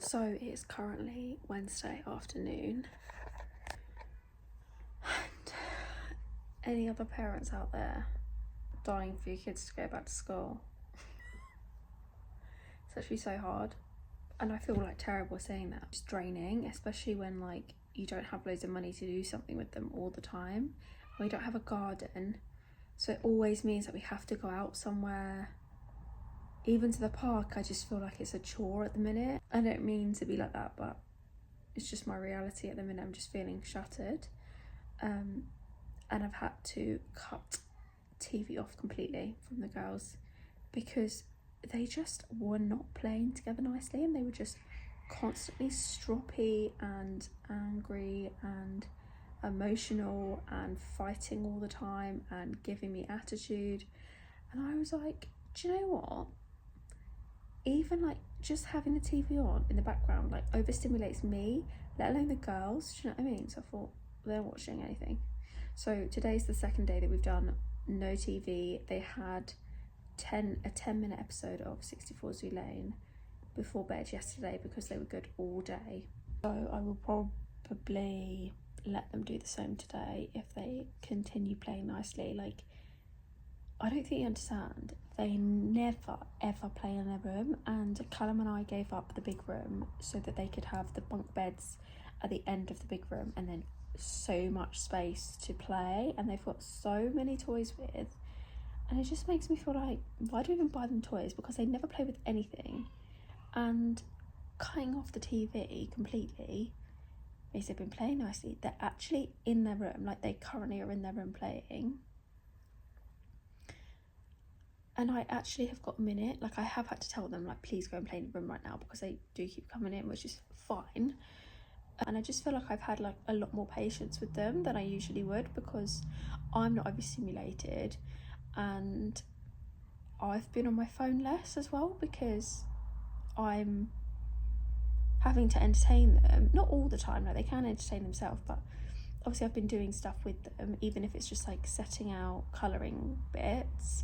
So it is currently Wednesday afternoon, and any other parents out there dying for your kids to go back to school? It's actually so hard, and I feel like terrible saying that. It's draining, especially when like you don't have loads of money to do something with them all the time. We don't have a garden, so it always means that we have to go out somewhere. Even to the park, I just feel like it's a chore at the minute. I don't mean to be like that, but it's just my reality at the minute. I'm just feeling shattered. And I've had to cut TV off completely from the girls because they just were not playing together nicely, and they were just constantly stroppy and angry and emotional and fighting all the time and giving me attitude. And I was like, do you know what? Even like just having the TV on in the background like overstimulates me, let alone the girls. Do you know what I mean? So I thought, they're watching anything. So today's the second day that we've done no TV. They had a 10-minute episode of 64 Zoo Lane before bed yesterday because they were good all day. So I will probably let them do the same today if they continue playing nicely. Like, I don't think you understand. They never ever play in their room, and Callum and I gave up the big room so that they could have the bunk beds at the end of the big room and then so much space to play, and they've got so many toys with, and it just makes me feel like, why do we even buy them toys? Because they never play with anything. And cutting off the TV completely means they've been playing nicely. They're actually in their room, like they currently are in their room playing. And I actually have got a minute, like I have had to tell them, like, please go and play in the room right now, because they do keep coming in, which is fine. And I just feel like I've had like a lot more patience with them than I usually would, because I'm not overstimulated, and I've been on my phone less as well because I'm having to entertain them. Not all the time, no, they can entertain themselves, but obviously I've been doing stuff with them, even if it's just like setting out colouring bits.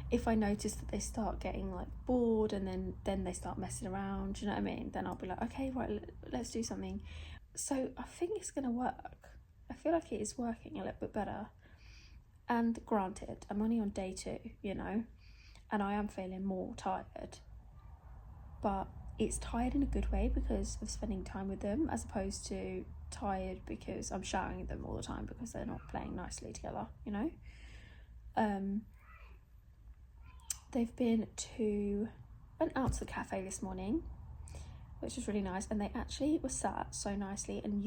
If I notice that they start getting like bored and then they start messing around, do you know what I mean? Then I'll be like, okay, right, let's do something. So I think it's gonna work. I feel like it is working a little bit better. And granted, I'm only on day 2, you know, and I am feeling more tired. But it's tired in a good way because of spending time with them, as opposed to tired because I'm shouting at them all the time because they're not playing nicely together, you know? They've went out to the cafe this morning, which was really nice, and they actually were sat so nicely. And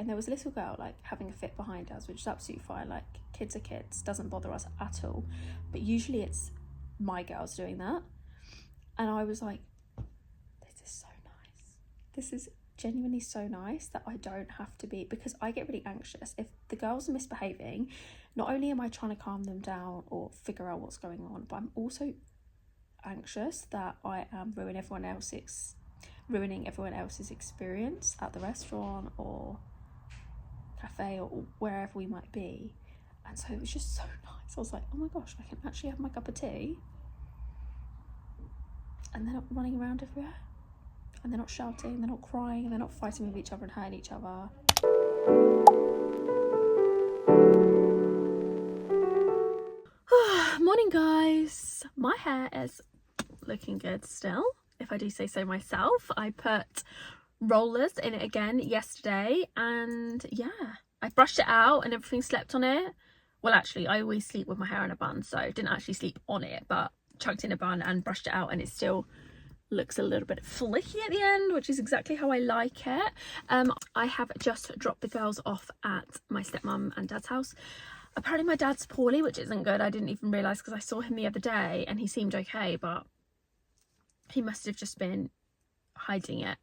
there was a little girl like having a fit behind us, which is absolutely fine. Like, kids are kids, doesn't bother us at all. But usually it's my girls doing that, and I was like, this is so nice. This is genuinely so nice that I don't have to be, because I get really anxious if the girls are misbehaving. Not only am I trying to calm them down or figure out what's going on, but I'm also anxious that I am ruining everyone else's experience at the restaurant or cafe or wherever we might be. And so it was just so nice. I was like, oh my gosh, I can actually have my cup of tea, and they're not running around everywhere, and they're not shouting, they're not crying, they're not fighting with each other and hurting each other. Morning, guys. My hair is looking good still, if I do say so myself. I put rollers in it again yesterday, and yeah, I brushed it out and everything slept on it. Well, actually, I always sleep with my hair in a bun, so I didn't actually sleep on it, but chucked in a bun and brushed it out, and it still looks a little bit flicky at the end, which is exactly how I like it. I have just dropped the girls off at my stepmom and dad's house. Apparently my dad's poorly, which isn't good. I didn't even realise, because I saw him the other day and he seemed okay, but he must have just been hiding it.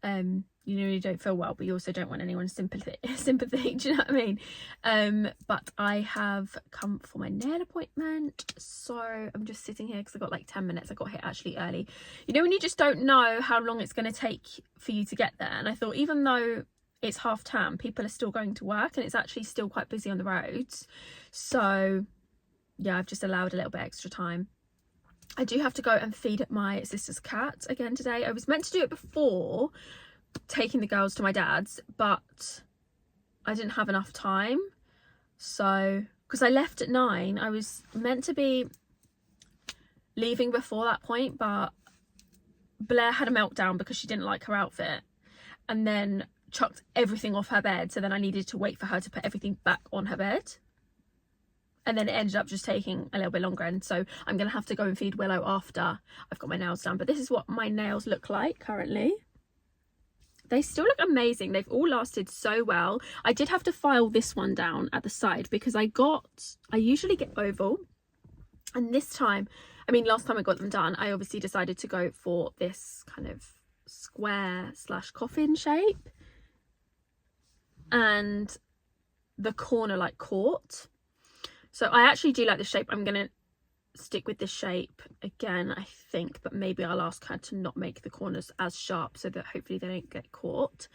You know, you don't feel well, but you also don't want anyone's sympathy, do you know what I mean? But I have come for my nail appointment, so I'm just sitting here because I got like 10 minutes. I got here actually early. You know when you just don't know how long it's going to take for you to get there, and I thought, even though it's half term, people are still going to work and it's actually still quite busy on the roads, so yeah, I've just allowed a little bit extra time. I do have to go and feed my sister's cat again today. I was meant to do it before taking the girls to my dad's, but I didn't have enough time. So, because I left at 9, I was meant to be leaving before that point, but Blair had a meltdown because she didn't like her outfit and then chucked everything off her bed. So then I needed to wait for her to put everything back on her bed. And then it ended up just taking a little bit longer. And so I'm going to have to go and feed Willow after I've got my nails done. But this is what my nails look like currently. They still look amazing. They've all lasted so well. I did have to file this one down at the side because I usually get oval. And this time, I mean, last time I got them done, I obviously decided to go for this kind of square / coffin shape. And the corner like caught. So I actually do like this shape. I'm going to stick with this shape again, I think, but maybe I'll ask her to not make the corners as sharp so that hopefully they don't get caught.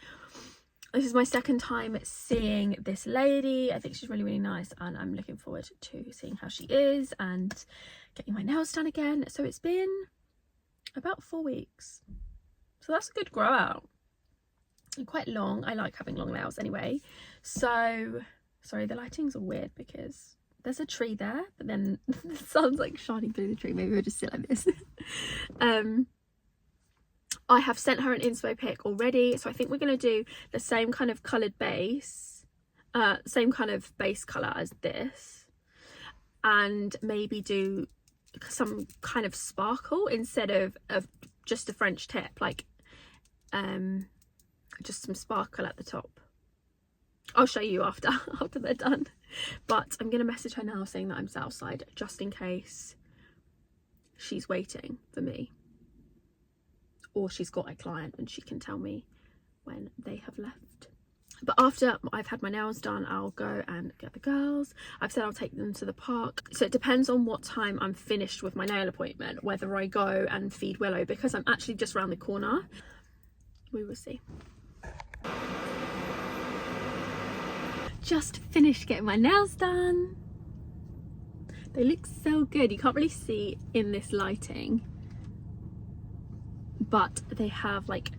This is my second time seeing this lady. I think she's really, really nice, and I'm looking forward to seeing how she is and getting my nails done again. So it's been about 4 weeks, so that's a good grow out. And quite long. I like having long nails anyway. So sorry, the lighting's all weird because there's a tree there, but then the sun's like shining through the tree. Maybe we'll just sit like this. I have sent her an inspo pic already, so I think we're going to do the same kind of coloured base, same kind of base colour as this, and maybe do some kind of sparkle instead of just a French tip, like just some sparkle at the top. I'll show you after they're done. But I'm going to message her now saying that I'm Southside, just in case she's waiting for me. Or she's got a client and she can tell me when they have left. But after I've had my nails done, I'll go and get the girls. I've said I'll take them to the park. So it depends on what time I'm finished with my nail appointment, whether I go and feed Willow, because I'm actually just around the corner. We will see. Just finished getting my nails done. They look so good. You can't really see in this lighting, but they have like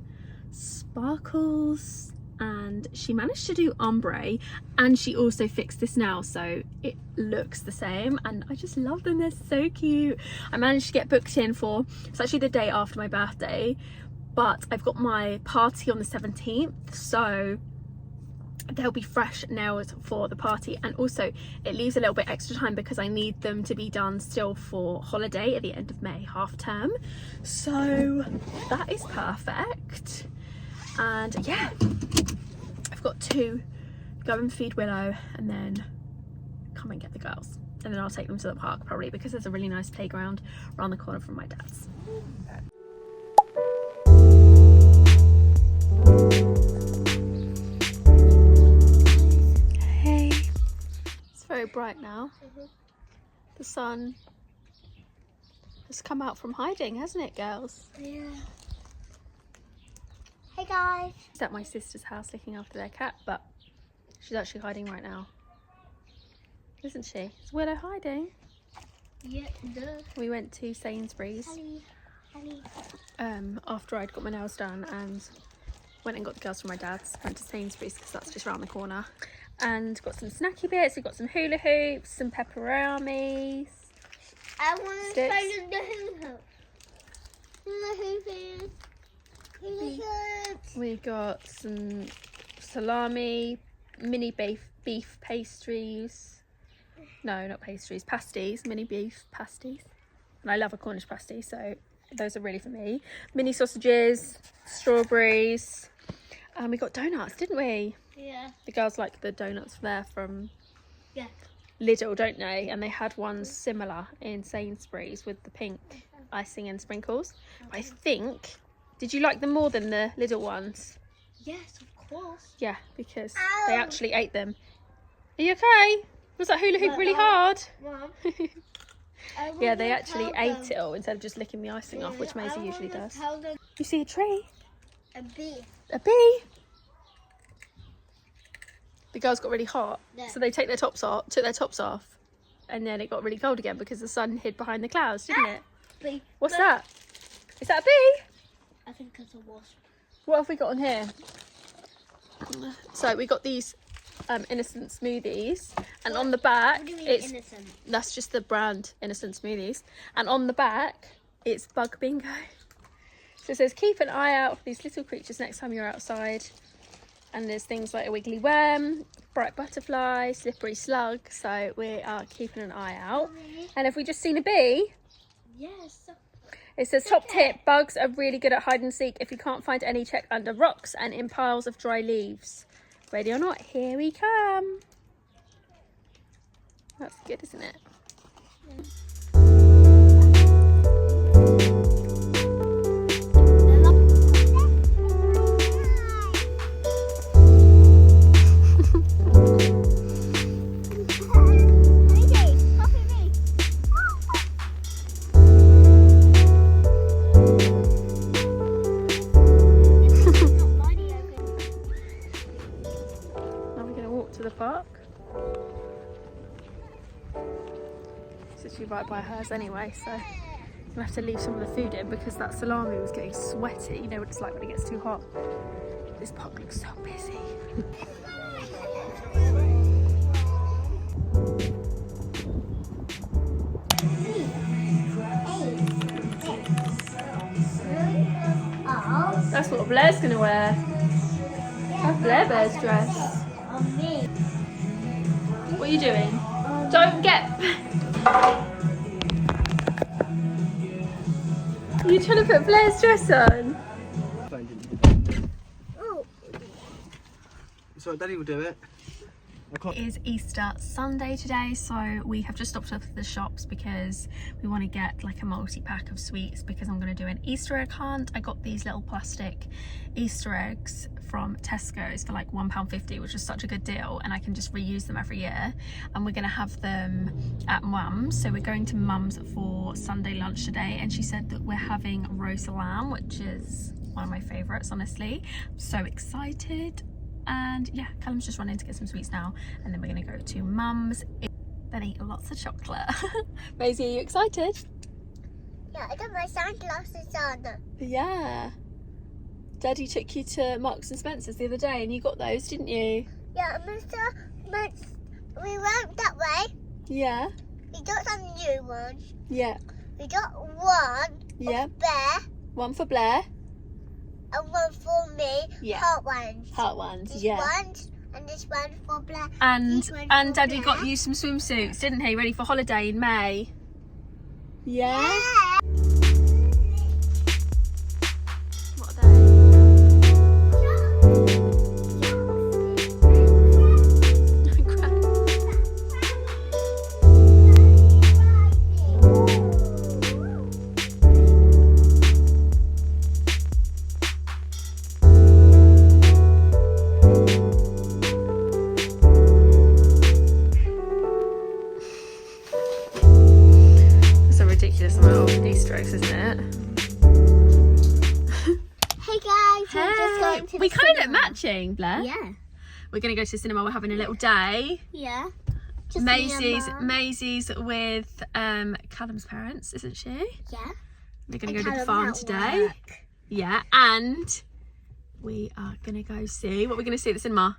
sparkles, and she managed to do ombre, and she also fixed this nail so it looks the same, and I just love them. They're so cute. I managed to get booked in for, it's actually the day after my birthday, but I've got my party on the 17th, so there'll be fresh nails for the party. And also it leaves a little bit extra time because I need them to be done still for holiday at the end of May, half term. So that is perfect. And yeah, I've got to go and feed Willow and then come and get the girls, and then I'll take them to the park probably, because there's a really nice playground around the corner from my dad's. Very bright now. The sun has come out from hiding, hasn't it, girls? Yeah. Hey guys. She's at my sister's house looking after their cat, but she's actually hiding right now, isn't she? Is Willow hiding? Yeah, duh. We went to Sainsbury's after I'd got my nails done, and went and got the girls from my dad's. Went to Sainsbury's because that's just around the corner. And got some snacky bits. We've got some hula hoops, some pepperonis. I want to try the hula hoop. Hula hoops. We've got some salami, mini beef pastries. No, not pastries, pasties, mini beef pasties. And I love a Cornish pasty, so those are really for me. Mini sausages, strawberries. And we got donuts, didn't we? Yeah. The girls like the donuts there from Lidl, don't they? And they had one similar in Sainsbury's with the pink icing and sprinkles. I think, did you like them more than the Lidl ones? Yes, of course. Yeah, because they actually ate them. Are you okay? Was that hula hoop really hard? Mom. Yeah, they actually ate it all instead of just licking the icing off, which Maisie usually does. You see a tree? A bee. A bee? The girls got really hot, Yeah. so they took their tops off, and then it got really cold again because the sun hid behind the clouds, didn't it? bee. What's that? Is that a bee? I think it's a wasp. What have we got on here? So we got these innocent smoothies, and on the back What do you mean it's innocent? that's just the brand, innocent smoothies, and on the back it's bug bingo. So it says keep an eye out for these little creatures next time you're outside, and there's things like a wiggly worm, bright butterfly, slippery slug, so we are keeping an eye out. And have we just seen a bee? Yes. It says top tip, bugs are really good at hide and seek. If you can't find any, check under rocks and in piles of dry leaves. Ready or not, here we come. That's good, isn't it? Yeah. To the park. It's literally right by hers anyway, so I'm gonna have to leave some of the food in because that salami was getting sweaty. You know what it's like when it gets too hot. This park looks so busy. That's what Blair's gonna wear. Have Blair Bear's dress. What are you doing? Don't get... Are you trying to put Blair's dress on? Oh. So Daddy will do it. It is Easter Sunday today, so we have just stopped off at the shops because we want to get like a multi-pack of sweets because I'm going to do an Easter egg hunt. I got these little plastic Easter eggs from Tesco's for like £1.50, which is such a good deal, and I can just reuse them every year. And we're going to have them at Mum's, so we're going to Mum's for Sunday lunch today, and she said that we're having roast lamb, which is one of my favourites, honestly. I'm so excited. And yeah, Callum's just running to get some sweets now, and then we're going to go to Mum's, then eat lots of chocolate. Maisie, are you excited? Yeah, I got my sunglasses on. Yeah. Daddy took you to Marks and Spencer's the other day and you got those, didn't you? Yeah, we went that way. Yeah. We got some new ones. Yeah. We got one for Bear. One for Blair. And one for me. Yeah. Heart ones. Heart ones, This yeah. ones, and this one for Blair. And Daddy got you some swimsuits, didn't he? Ready for holiday in May. Yeah? Yeah. What are they? Ridiculous amount of Easter eggs, isn't it? Hey guys, we're just going to we the kind of look cinema. matching, Blair. Yeah. We're going to go to the cinema. We're having a little day. Yeah. Just me and Mum. Maisie's with Callum's parents, isn't she? Yeah. We're going to And go to the Callum's farm at today. work. Yeah, and we are going to go see what we're going to see at the cinema.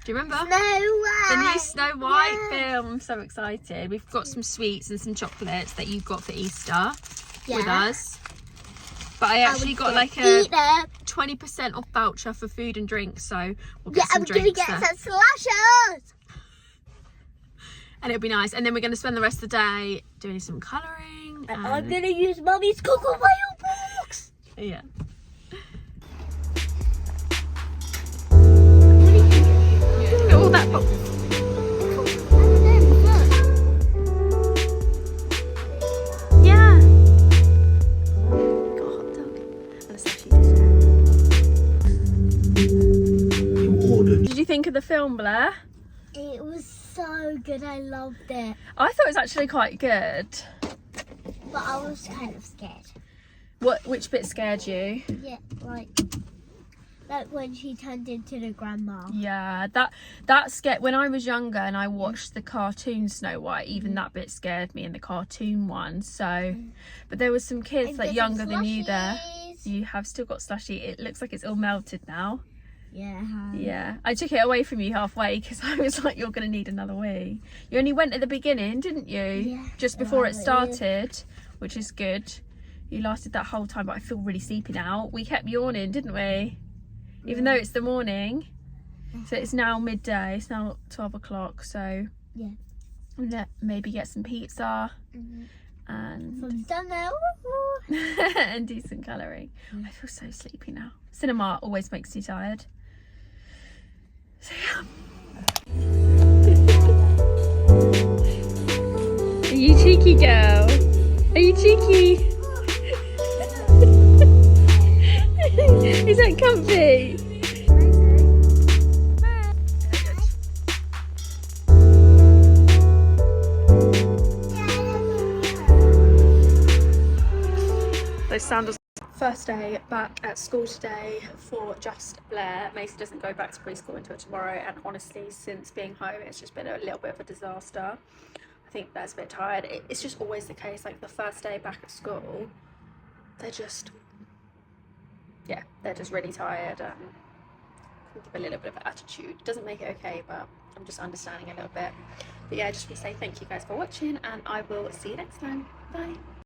Do you remember? Snow White. The new Snow White Yeah. film. I'm so excited. We've got some sweets and some chocolates that you got for Easter with Yeah. us. But I actually got like a Eat it. 20% off voucher for food and drinks, so we'll Yeah, get some I'm gonna drinks get there. some slashes. And it'll be nice. And then we're going to spend the rest of the day doing some colouring. And I'm gonna use Mummy's Cocoa Mayo box. Yeah. Look at all that pop. Yeah. Got a hot dog. And a sausage dessert. Did you think of the film, Blair? It was so good. I loved it. I thought it was actually quite good. But I was kind of scared. Which bit scared you? Yeah, like Like when she turned into the grandma. Yeah, that scared when I was younger and I watched the cartoon Snow White. Even that bit scared me in the cartoon one. So, but there was some kids And like get younger some than you there. slushies. You have still got slushy. It looks like it's all melted now. Yeah. Yeah, I took it away from you halfway because I was like, you're gonna need another wee. You only went at the beginning, didn't you? Yeah. Just before it Yeah. started, which is good. You lasted that whole time, but I feel really sleepy now. We kept yawning, didn't we? Even though it's the morning. So it's now midday. It's now 12 o'clock. So Yeah. maybe get some pizza and From somewhere. and do some colouring. I feel so sleepy now. Cinema always makes me tired. So yeah. Are you cheeky, girl? Are you cheeky? Is that comfy? Those sandals. First day back at school today for just Blair. Macy doesn't go back to preschool until tomorrow, and honestly, since being home, it's just been a little bit of a disaster. I think Blair's a bit tired. It's just always the case, like the first day back at school, they're just really tired and can give a little bit of attitude. It doesn't make it okay, but I'm just understanding a little bit. But yeah, I just want to say thank you guys for watching, and I will see you next time. Bye.